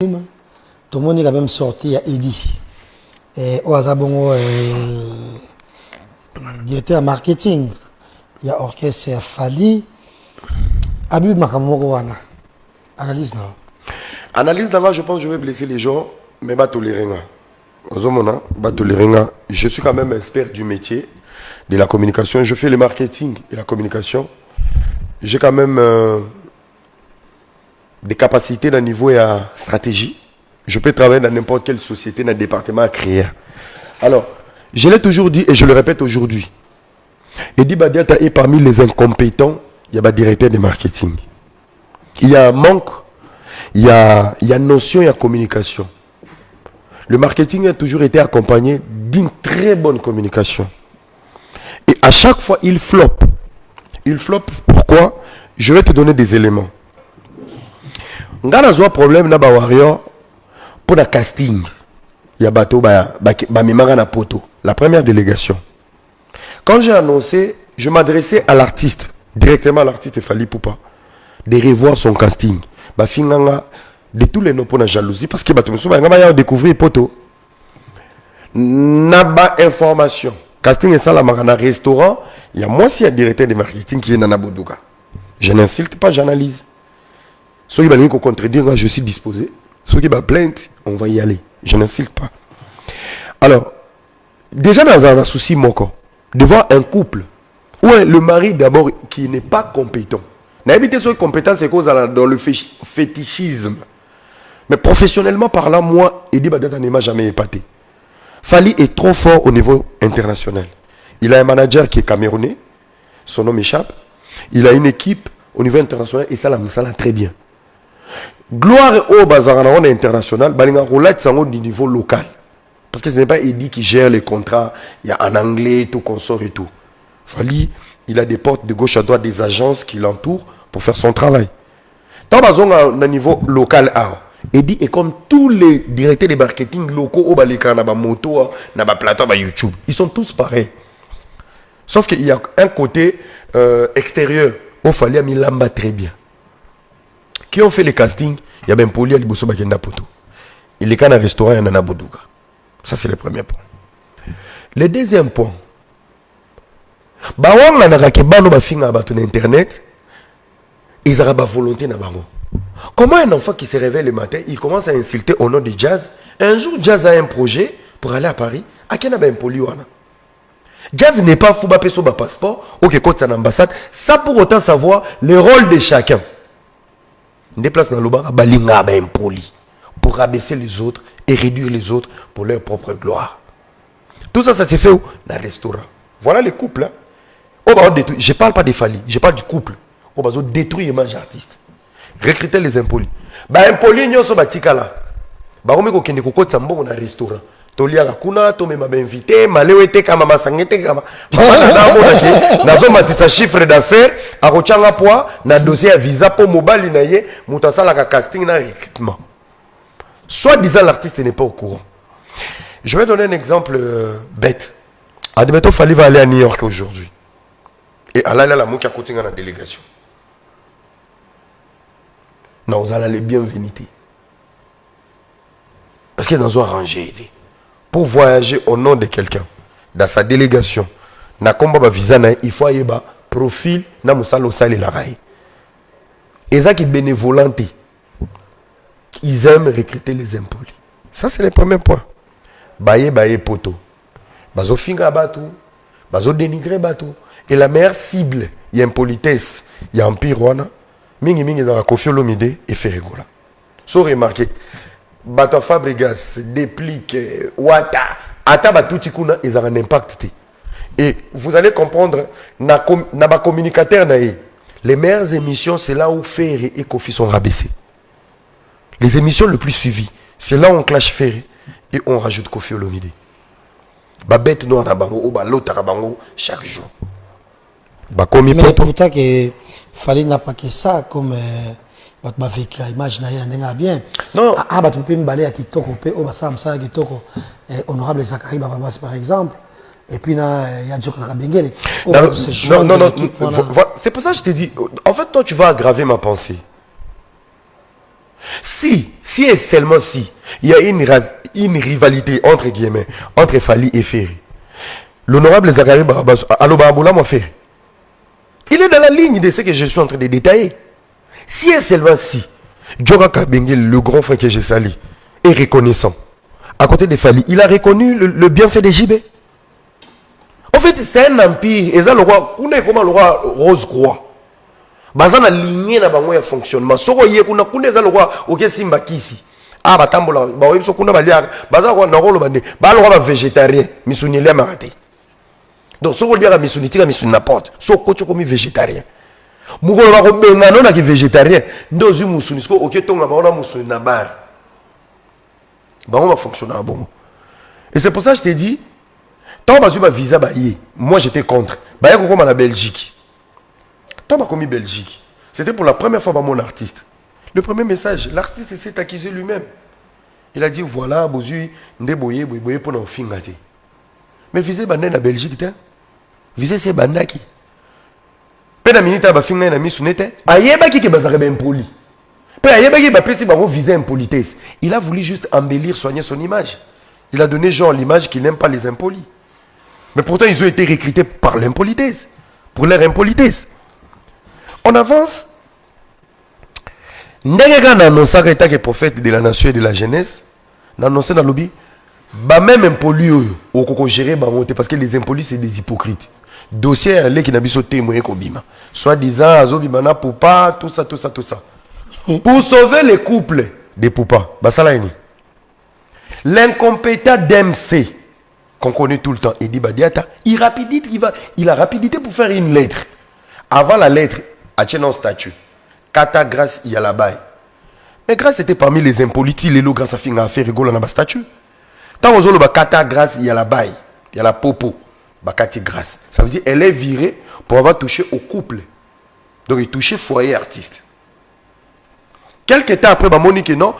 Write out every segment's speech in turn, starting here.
Tout le monde est quand même sorti, il y a Eddie. Et au Azabongo, directeur marketing, il y a orchestre Fali. Abib Makamoko Wana. Analyse non. Analyse d'avant, je pense que je vais blesser les gens, mais pas tolérer. Je suis quand même expert du métier de la communication. Je fais le marketing et la communication. J'ai quand même des capacités d'un niveau et à stratégie. Je peux travailler dans n'importe quelle société, dans un département à créer. Alors, je l'ai toujours dit et je le répète aujourd'hui. Eddie Badiata est parmi les incompétents. Il y a un directeur de marketing. Il y a un manque, il y a notion, il y a communication. Le marketing a toujours été accompagné d'une très bonne communication. Et à chaque fois, il floppe. Il floppe, pourquoi? Je vais te donner des éléments. On a un problème dans le Warrior pour le casting. Il y a bateau, la première délégation. Quand j'ai annoncé, je m'adressais à l'artiste, directement à l'artiste Fali Poupa, de revoir son casting. De tous les noms pour la jalousie, parce que je vais découvrir poto. Naba information. Casting est ça, la marana restaurant. Il y a moi aussi un directeur de marketing qui est Nana Boudouga. Je n'insulte pas, j'analyse. Ceux qui vont contredire, je suis disposé. Ceux qui vont plainte, on va y aller. Je n'insulte pas. Alors, déjà dans un souci moko, de voir un couple, où le mari d'abord qui n'est pas compétent. N'habitez sur compétence, c'est cause dans le fétichisme. Mais professionnellement parlant, moi, Eddie Badiata ne m'a jamais épaté. Fali est trop fort au niveau international. Il a un manager qui est camerounais, son nom m'échappe. Il a une équipe au niveau international et ça l'a très bien. Gloire au Bazarana international, Balinga roulette sango du niveau local. Parce que ce n'est pas Eddie qui gère les contrats, il y a en anglais, tout consort et tout. Fali, il a des portes de gauche à droite, des agences qui l'entourent pour faire son travail. Tant au niveau local, Eddie est comme tous les directeurs de marketing locaux au Balika, na ba moto, na ba plateau, ba YouTube. Ils sont tous pareils. Sauf qu'il y a un côté extérieur. Au Fali a mis l'amba très bien. Qui ont fait les castings? Il y a même Poli à Liboso Bakenda Poto. Il est qu'à un restaurant, il y a Nana Boudouga. Ça, c'est le premier point. Le deuxième point. Bawang na nakakebano ba finga ba ton internet. Ils ont la volonté na bango. Comment un enfant qui se réveille le matin, il commence à insulter au nom de Jazz. Un jour, Jazz a un projet pour aller à Paris. À quel un Poliwana? Jazz n'est pas fou, bah sur ba passeport, ou que côté son ambassade, ça pour autant savoir le rôle de chacun. On déplace dans le bar, balinga ba impoli pour rabaisser les autres et réduire les autres pour leur propre gloire. Tout ça, ça se fait où? Dans le restaurant. Voilà les couples. Hein? Oh, bah, je ne parle pas des Fali, je parle du couple. Oh, bah, détruire les manches artistes. Recruter les impolis. Bah, impolis, nous sommes là. Bah, on met des cocottes dans un restaurant. Tolia la kuna, to m'a invité, malewete kama masangete kama. Nazo matisa chiffre d'affaires, a rochanga poa, na dossier à visa pour mobile naye, mutasala ka casting na recrutement. Soit disant l'artiste n'est pas au courant. Je vais donner un exemple bête. Admettons Fali va aller à New York aujourd'hui. Et Allah la mouki a côté dans la délégation. Non, vous allez les bienvenus. Parce que dans un arrangé. Pour voyager au nom de quelqu'un, dans sa délégation, na combat visa il faut y avoir profil na musalo sali la raille. Et ça qui bénévolenté, ils aiment recruter les impolis. Ça c'est le premier point. Baye poto, bazo finga batou, bazo dénigrer batou. Et la meilleure cible, il y a impolitesse, il y a empire wana, mingi dans la Koffi Olomide et Ferregola. So remarquez. Bato Fabregas, Déplique, Wata, Ataba Toutikuna, ils ont un impact. Et vous allez comprendre, na communicateur les meilleures émissions, c'est là où Ferré et Kofi sont rabaissés. Les émissions les plus suivies, c'est là où on clash Ferré et on rajoute Koffi Olomide. Babette noire na bango, ou ba l'autre na bango chaque jour. Ba komi mais pourtant que fallait n'a pas que ça comme avec l'image n'a bien. Non. Ah, tu peux me balayer à Kitoko, au Bassam Sa Kitoko, honorable Zachary Babas par exemple. Et puis il y a Djoko Bengele. Non. C'est pour ça que je t'ai dit. En fait, toi, tu vas aggraver ma pensée. Si et seulement si, il y a une rivalité entre guillemets, entre Fally et Ferry. L'honorable Zachary Barabas, Alobaboula m'a fait. Il est dans la ligne de ce que je suis en train de détailler. Si et seulement si, Djoga Kabengel, le grand frère que j'ai sali, est reconnaissant. À côté de Fally, il a reconnu le bienfait de JB. En fait, c'est un empire. Et ça, le roi, comment le roi Rose Croix. Baza na lignée na bango ya fonctionnement. Soko yé kuna za le roi oké simba kisi. Ah batambola ba oyebiso kuna balia baza ko na rolo bande. Ba le roi végétarien, misuni le maraté. Donc soko dia misuni tika misuni n'importe. Soko tu comme végétarien. Mugolo ba ko benga non na ki végétarien. Ndozu musuni soko oké tonga ba ona musuni na bar. Bango va fonctionner à bon. Et c'est pour ça que je t'ai dit tant bazu ba visa ba yé. Moi j'étais contre. Ba yako comme en Belgique. Tant commis Belgique, c'était pour la première fois par mon artiste. Le premier message, l'artiste s'est accusé lui-même. Il a dit voilà, Bozu, ndeboye, boye pour n'en finir. Mais visez bandé la Belgique, visez ces bandaki. Pena minita ba finir na misunete. Ayeba ki ke bazare ben impoli. Pe ayeba ki ba pesi ba visé impolitesse. Il a voulu juste embellir, soigner son image. Il a donné genre l'image qu'il n'aime pas les impolis. Mais pourtant ils ont été recrutés par l'impolitesse, pour leur impolitesse. On avance. Ndenge na annonça que que prophète de la nation et de la jeunesse, na annoncé dans lobby, ba même impoli au koko gérer ba monter parce que les impolis c'est des hypocrites. Dossier les qui n'a biso témoin ko bima. Soit disant azobima na poupa, tout ça. Pour sauver les couples des poupas, ba sala ini. L'incompétent d'MC qu'on connaît tout le temps, Edi Badiata, il a rapidité pour faire une lettre. Avant la lettre, a tient un statut. Kata grâce il y a la baille. Mais grâce était parmi les impolitis, les lots grâce à fin à faire rigoler dans le statut. Tant aux autres, kata grâce il y a la baille, il y a la popo, bakati grâce. Ça veut dire elle est virée pour avoir touché au couple. Donc il touché foyer artiste. Quelques temps après, Monique non,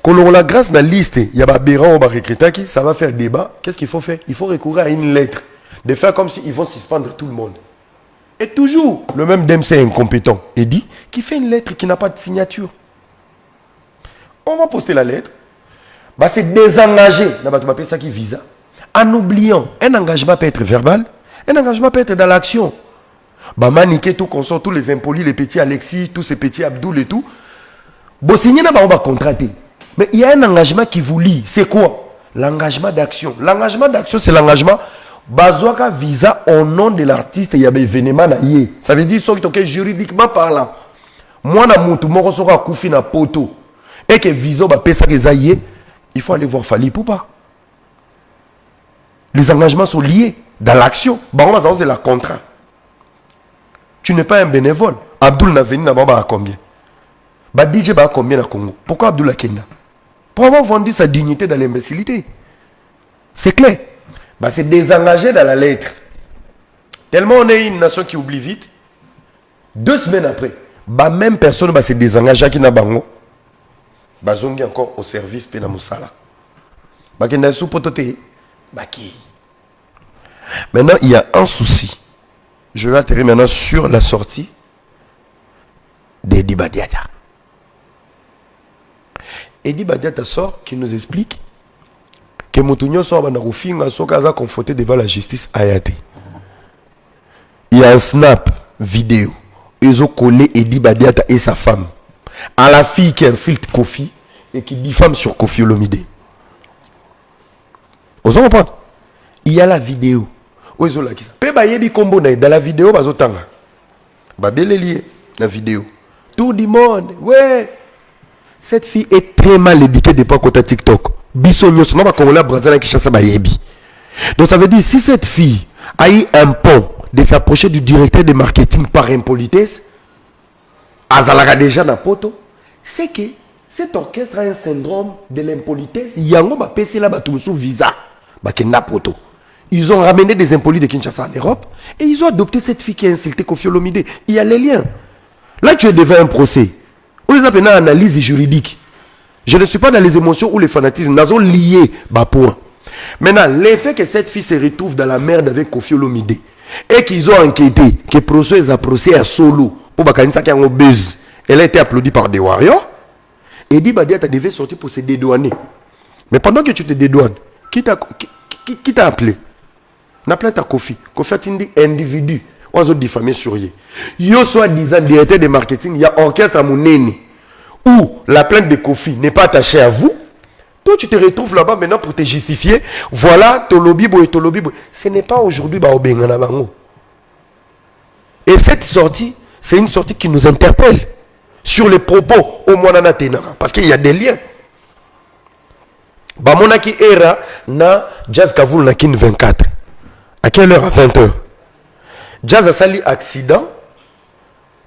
quand on la grâce dans la liste, il y a Béran ou Barikritaki, ça va faire débat. Qu'est-ce qu'il faut faire? Il faut recourir à une lettre. De faire comme s'ils vont suspendre tout le monde. Et toujours, le même DMC incompétent, et dit, qui fait une lettre qui n'a pas de signature. On va poster la lettre. Bah, c'est désengagé. Ça qui visa. En oubliant, un engagement peut être verbal, un engagement peut être dans l'action. Bah, maniquer tout consort, tous les impolis, les petits Alexis, tous ces petits Abdoul et tout. Bon, signer, on va contrater. Mais il y a un engagement qui vous lie. C'est quoi? L'engagement d'action. L'engagement d'action, c'est l'engagement. Bazoaka visa au nom de l'artiste, il y a des événements. Ça veut dire que juridiquement parlant, moi, je suis koufi na poto et que visa ba pesa il faut aller voir Fally Poupa. Les engagements sont liés dans l'action. C'est la contrat. Tu n'es pas un bénévole. Abdoul n'a venu à combien? DJ à combien à Congo? Pourquoi Abdoul a Kenya? Pour avoir vendu sa dignité dans l'imbécilité. C'est clair. Bah, c'est désengagé dans la lettre. Tellement on est une nation qui oublie vite. 2 semaines après, bah, même personne bah, s'est désengagé qui n'a bango. Bah, zongi encore au service pena musala. Bah, qui n'a sous pototé. Bah, qui. Maintenant, il y a un souci. Je vais atterrir maintenant sur la sortie d'Edi Badiata. Edi Badiata sort qui nous explique que Moutounio sort à conforté devant la justice Ayate. Il y a un snap vidéo. Ils ont collé Edi Badiata et sa femme à la fille qui insulte Kofi et qui diffame sur Kofi Olomide. Vous comprenez? Il y a la vidéo. Où ils ont la kisa. Pe bayebi kombo na dans la vidéo bazotanga. Ba belelié la vidéo. Tout le monde. Ouais. Cette fille est très mal éduquée depuis côté TikTok. Donc ça veut dire si cette fille a eu un pont de s'approcher du directeur de marketing par impolitesse, Azalaga déjà na poto, c'est que cet orchestre a un syndrome de l'impolitesse. Yango ba pesi la batumsu visa ba kenda poto. Ils ont ramené des impolis de Kinshasa en Europe et ils ont adopté cette fille qui a insulté Kofi Olomide. Il y a les liens. Là tu es devant un procès. On les appelle une analyse juridique. Je ne suis pas dans les émotions ou les fanatismes. Nous avons lié bas point. Maintenant, l'effet que cette fille se retrouve dans la merde avec Kofi Olomide et qu'ils ont enquêté, que le procès a procès à solo pour Bakanisa qui a un buzz. Elle a été applaudie par des warriors. Edi Badiata devait sortir pour se dédouaner. Mais pendant que tu te dédouanes, qui t'a appelé? N'a pas ta Kofi. Kofi a dit individu. On a diffamé sur lui. Yo soi-disant directeur de marketing, il y a orchestre à Mouneni. Où la plainte de Kofi n'est pas attachée à vous. Toi, tu te retrouves là-bas maintenant pour te justifier. Voilà, Tolobibo et Tolobibo. Ce n'est pas aujourd'hui Baobengana Bango. Et cette sortie, c'est une sortie qui nous interpelle sur les propos au Moanana Tenara. Parce qu'il y a des liens. Bamonaki era na Jazz Kavoul na kin 24. À quelle heure? À 20h. Jazz a sali accident.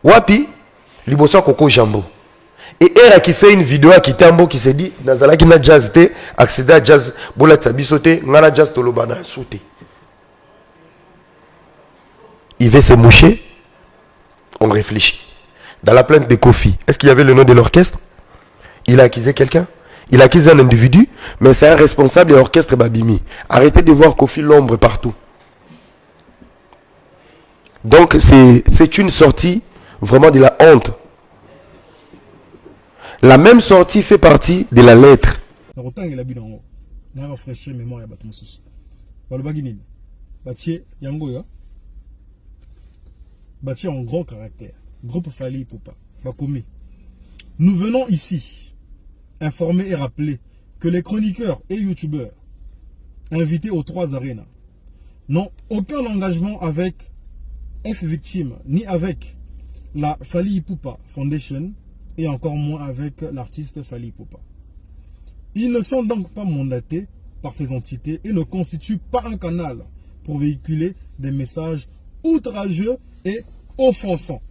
Wapi? Liboso Koko Jambo. Et era qui fait une vidéo à Kitambo qui s'est dit Nazala qui na Jazz te, accident Jazz, bola tsabi sauté, ngana Jazz tolobana sauté. Il veut se moucher. On réfléchit. Dans la plainte de Kofi, est-ce qu'il y avait le nom de l'orchestre? Il a accusé quelqu'un? Il a accusé un individu, mais c'est un responsable de l'orchestre Babimi. Arrêtez de voir Kofi l'ombre partout. Donc c'est une sortie vraiment de la honte. La même sortie fait partie de la lettre. Bâti en grand caractère. Groupe Fali Poupa. Bakoumi. Nous venons ici informer et rappeler que les chroniqueurs et youtubeurs invités aux 3 arénas n'ont aucun engagement avec F Victime, ni avec la Fali Poupa Foundation, et encore moins avec l'artiste Fali Poupa. Ils ne sont donc pas mandatés par ces entités et ne constituent pas un canal pour véhiculer des messages outrageux et offensants.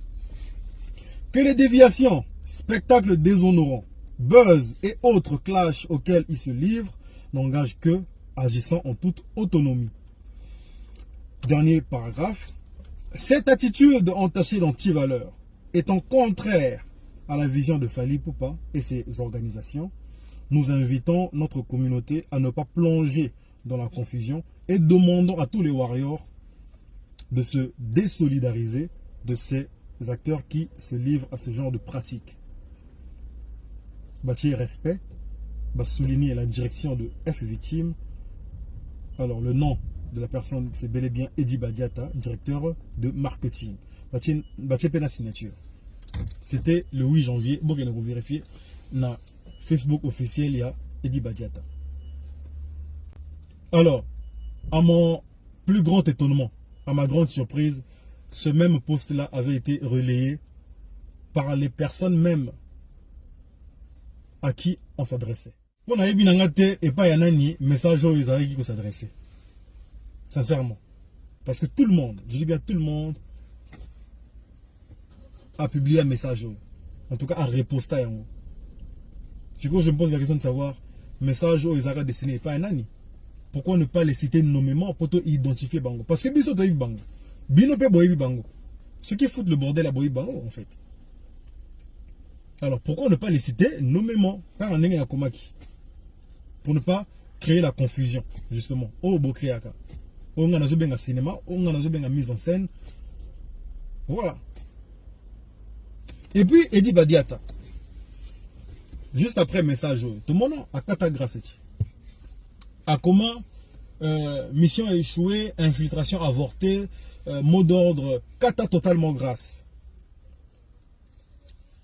Que les déviations, spectacles déshonorants, buzz et autres clashs auxquels ils se livrent n'engagent que agissant en toute autonomie. Dernier paragraphe. Cette attitude entachée d'antivaleurs étant contraire à la vision de Fali Poupa et ses organisations, nous invitons notre communauté à ne pas plonger dans la confusion et demandons à tous les warriors de se désolidariser de ces acteurs qui se livrent à ce genre de pratiques. Bâtir respect, souligner la direction de F Victime. Alors le nom de la personne, c'est bel et bien Edi Badiata, directeur de marketing. Bâtir pena signature. C'était le 8 janvier. Bon, vous vérifiez. Na Facebook officiel, il y a Edi Badiata. Alors, à mon plus grand étonnement, à ma grande surprise, ce même post-là avait été relayé par les personnes même à qui on s'adressait. On a eu et pas un message aux Israéliens qui s'adressait. Sincèrement. Parce que tout le monde, je dis bien tout le monde, a publié un message. En tout cas, a reposté. Si je me pose la question de savoir, message aux Israéliens destiné pas un ani. Pourquoi ne pas les citer nommément pour identifier Bango? Parce que Biso Toyi Bango. Binope Boyi Bango. Ce qui fout le bordel à Boyi Bango, en fait. Alors, pourquoi ne pas les citer nommément? Par un à Komaki. Pour ne pas créer la confusion, justement. Oh, Bokriaka. On a un cinéma, on a une mise en scène. Voilà. Et puis, Edi Badiata. Juste après message, tout le monde a Kata Grassetti. À comment mission a échoué, infiltration avortée, mot d'ordre, Kata totalement grâce.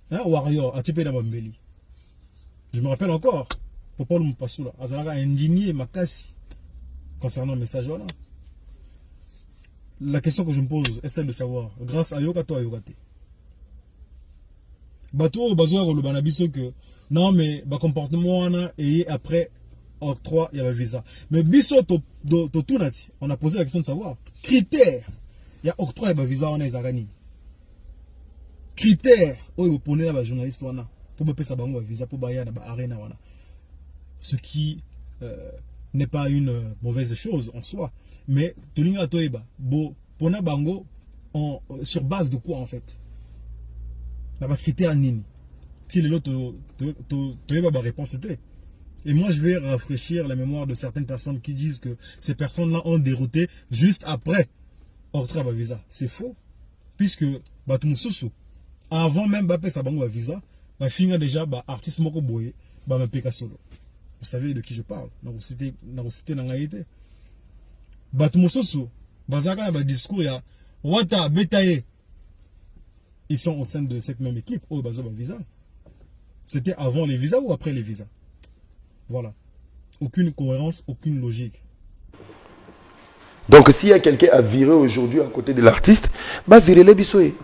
Hein, Warrior, a typé dans Bambeli. Je me rappelle encore, Popol Mpasula, Azalaga indigné Makasi concernant le message là. La question que je me pose est celle de savoir, grâce à Yokato à Yokate. Bateau, Bazoa, le Banabiso que non, mais le comportement et après octroi, il y avait visa. Mais biso to tunati, on a posé la question de savoir critères. Il y a octroi et visa on a Zagani. Critères, où vous prenez la journaliste wana pour payer sa banque visa pour bailler na arena wana. Ce qui n'est pas une mauvaise chose en soi, mais tulinga toeba bo pona bango sur base de quoi en fait? La critère nini. Si les autres toeba ba réponse c'était. Et moi, je vais rafraîchir la mémoire de certaines personnes qui disent que ces personnes-là ont dérouté juste après octroi visa. C'est faux. Puisque, avant même Bappé Sabango visa, Bah, finga déjà, bah, artiste moko boye, bah, ma peka solo. Vous savez de qui je parle. Dans le cité, dans ngaïté. Bah, tout mon soso, bazaka, bah, discours, ya, wata, betaye. Ils sont au sein de cette même équipe. Oh, bah, visa. C'était avant les visas ou après les visas? Voilà. Aucune cohérence, aucune logique. Donc, s'il y a quelqu'un à virer aujourd'hui à côté de l'artiste, bah, virez les bisoués.